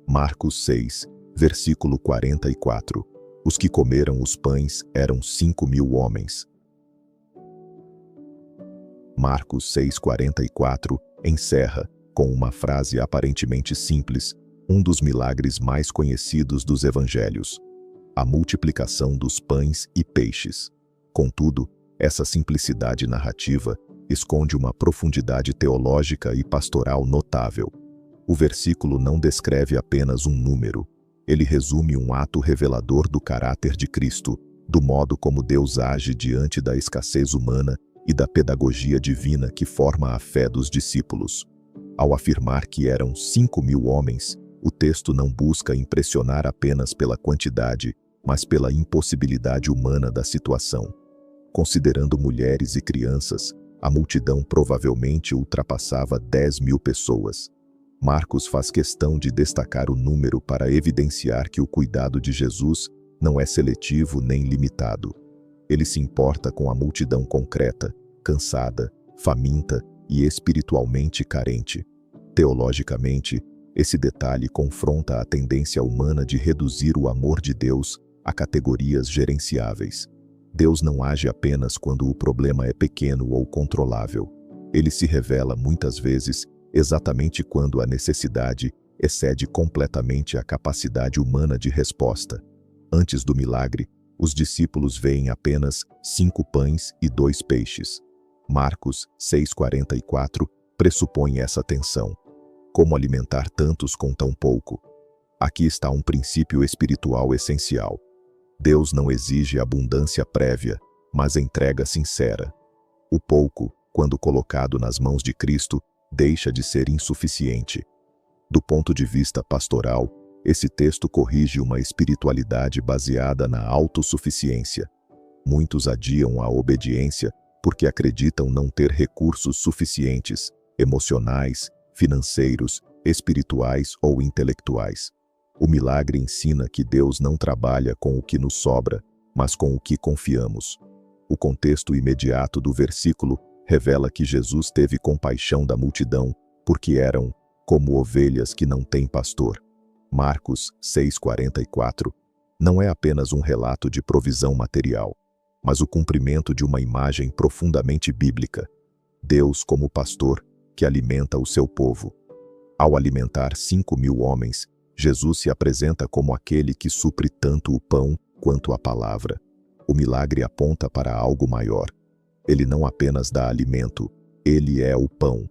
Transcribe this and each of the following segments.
Marcos 6, versículo 44. Os que comeram os pães eram 5.000 homens. Marcos 6,44 encerra, com uma frase aparentemente simples, um dos milagres mais conhecidos dos evangelhos: a multiplicação dos pães e peixes. Contudo, essa simplicidade narrativa esconde uma profundidade teológica e pastoral notável. O versículo não descreve apenas um número. Ele resume um ato revelador do caráter de Cristo, do modo como Deus age diante da escassez humana e da pedagogia divina que forma a fé dos discípulos. Ao afirmar que eram 5.000 homens, o texto não busca impressionar apenas pela quantidade, mas pela impossibilidade humana da situação. Considerando mulheres e crianças, a multidão provavelmente ultrapassava 10.000 pessoas. Marcos faz questão de destacar o número para evidenciar que o cuidado de Jesus não é seletivo nem limitado. Ele se importa com a multidão concreta, cansada, faminta e espiritualmente carente. Teologicamente, esse detalhe confronta a tendência humana de reduzir o amor de Deus a categorias gerenciáveis. Deus não age apenas quando o problema é pequeno ou controlável. Ele se revela muitas vezes exatamente quando a necessidade excede completamente a capacidade humana de resposta. Antes do milagre, os discípulos veem apenas 5 pães e 2 peixes. Marcos 6,44 pressupõe essa tensão. Como alimentar tantos com tão pouco? Aqui está um princípio espiritual essencial. Deus não exige abundância prévia, mas entrega sincera. O pouco, quando colocado nas mãos de Cristo, deixa de ser insuficiente. Do ponto de vista pastoral, esse texto corrige uma espiritualidade baseada na autossuficiência. Muitos adiam a obediência porque acreditam não ter recursos suficientes, emocionais, financeiros, espirituais ou intelectuais. O milagre ensina que Deus não trabalha com o que nos sobra, mas com o que confiamos. O contexto imediato do versículo revela que Jesus teve compaixão da multidão, porque eram como ovelhas que não têm pastor. Marcos 6,44 não é apenas um relato de provisão material, mas o cumprimento de uma imagem profundamente bíblica. Deus como pastor que alimenta o seu povo. Ao alimentar 5.000 homens, Jesus se apresenta como aquele que supre tanto o pão quanto a palavra. O milagre aponta para algo maior. Ele não apenas dá alimento, ele é o pão.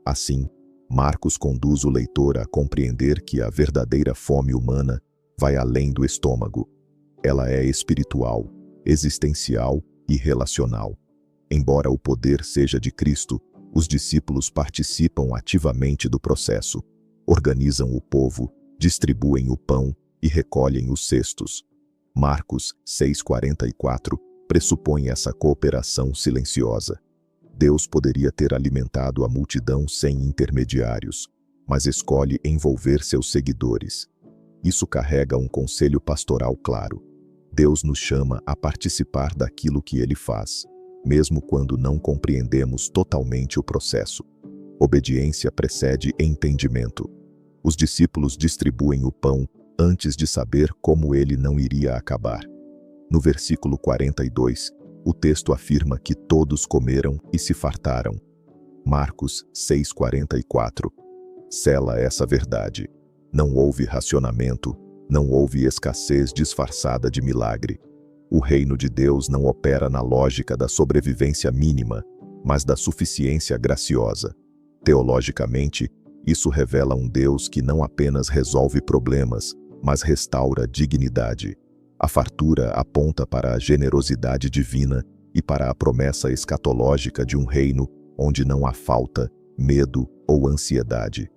Assim, Marcos conduz o leitor a compreender que a verdadeira fome humana vai além do estômago. Ela é espiritual, existencial e relacional. Embora o poder seja de Cristo, os discípulos participam ativamente do processo. Organizam o povo, distribuem o pão e recolhem os cestos. Marcos 6,44 pressupõe essa cooperação silenciosa. Deus poderia ter alimentado a multidão sem intermediários, mas escolhe envolver seus seguidores. Isso carrega um conselho pastoral claro. Deus nos chama a participar daquilo que Ele faz, mesmo quando não compreendemos totalmente o processo. Obediência precede entendimento. Os discípulos distribuem o pão antes de saber como ele não iria acabar. No versículo 42, o texto afirma que todos comeram e se fartaram. Marcos 6,44 sela essa verdade. Não houve racionamento, não houve escassez disfarçada de milagre. O reino de Deus não opera na lógica da sobrevivência mínima, mas da suficiência graciosa. Teologicamente, isso revela um Deus que não apenas resolve problemas, mas restaura dignidade. A fartura aponta para a generosidade divina e para a promessa escatológica de um reino onde não há falta, medo ou ansiedade.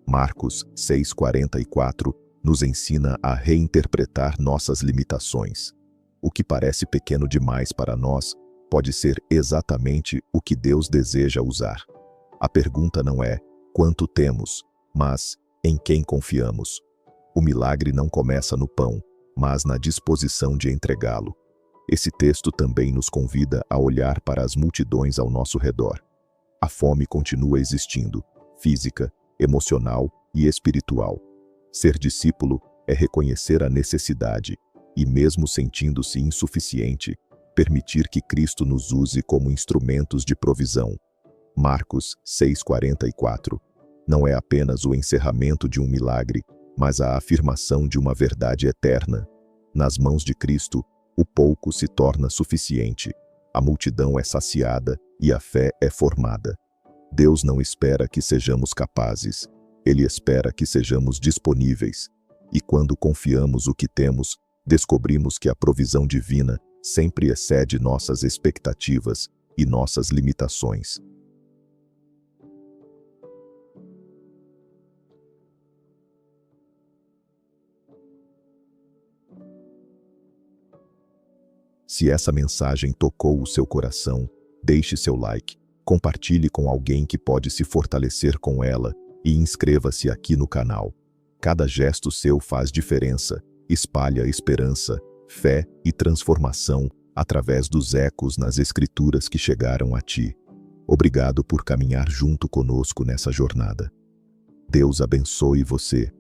Marcos 6,44 nos ensina a reinterpretar nossas limitações. O que parece pequeno demais para nós pode ser exatamente o que Deus deseja usar. A pergunta não é quanto temos, mas em quem confiamos. O milagre não começa no pão, mas na disposição de entregá-lo. Esse texto também nos convida a olhar para as multidões ao nosso redor. A fome continua existindo, física, emocional e espiritual. Ser discípulo é reconhecer a necessidade e, mesmo sentindo-se insuficiente, permitir que Cristo nos use como instrumentos de provisão. Marcos 6,44. Não é apenas o encerramento de um milagre, mas a afirmação de uma verdade eterna. Nas mãos de Cristo, o pouco se torna suficiente, a multidão é saciada e a fé é formada. Deus não espera que sejamos capazes, Ele espera que sejamos disponíveis. E quando confiamos o que temos, descobrimos que a provisão divina sempre excede nossas expectativas e nossas limitações. Se essa mensagem tocou o seu coração, deixe seu like, compartilhe com alguém que pode se fortalecer com ela e inscreva-se aqui no canal. Cada gesto seu faz diferença, espalha esperança, fé e transformação através dos ecos nas escrituras que chegaram a ti. Obrigado por caminhar junto conosco nessa jornada. Deus abençoe você.